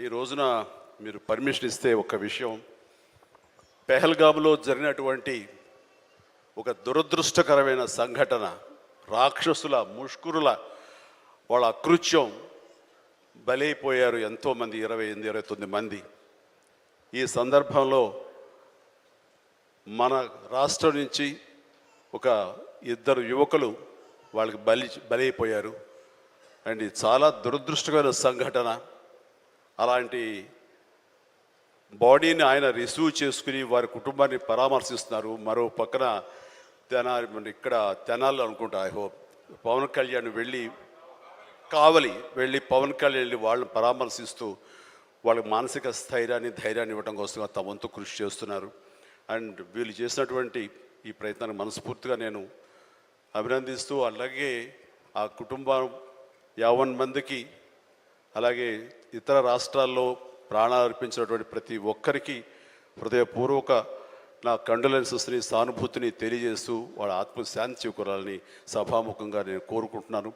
ఈ రోజున మీరు పర్మిషన్ ఇస్తే ఒక విషయం, పెహల్గామ్లో జరిగినటువంటి ఒక దురదృష్టకరమైన సంఘటన, రాక్షసుల ముష్కరుల వాళ్ళ అకృత్యం, బలైపోయారు ఎంతోమంది, 28-29 మంది. ఈ సందర్భంలో మన రాష్ట్రం నుంచి ఒక 2 యువకులు వాళ్ళకి బలైపోయారు. అండ్ ఇది చాలా దురదృష్టకరమైన సంఘటన. అలాంటి బాడీని ఆయన రిసీవ్ చేసుకుని వారి కుటుంబాన్ని పరామర్శిస్తున్నారు. మరో పక్కన ఇక్కడ తెనాలి అనుకుంటా, ఐ హోప్ పవన్ కళ్యాణ్ కావలి వెళ్ళి పవన్ కళ్యాణ్ వెళ్ళి వాళ్ళని పరామర్శిస్తూ వాళ్ళకి మానసిక స్థైర్యాన్ని, ధైర్యాన్ని ఇవ్వడం కోసం తమ వంతు కృషి చేస్తున్నారు. అండ్ వీళ్ళు చేసినటువంటి ఈ ప్రయత్నాన్ని మనస్ఫూర్తిగా నేను అభినందిస్తూ, అలాగే ఆ కుటుంబం 50 మందికి, అలాగే ఇతర రాష్ట్రాల్లో ప్రాణాలు అర్పించినటువంటి ప్రతి ఒక్కరికి హృదయపూర్వక నా కండోలెన్సెస్ని, సానుభూతిని తెలియజేస్తూ వాళ్ళ ఆత్మశాంతి చేకూరాలని సభాముఖంగా నేను కోరుకుంటున్నాను.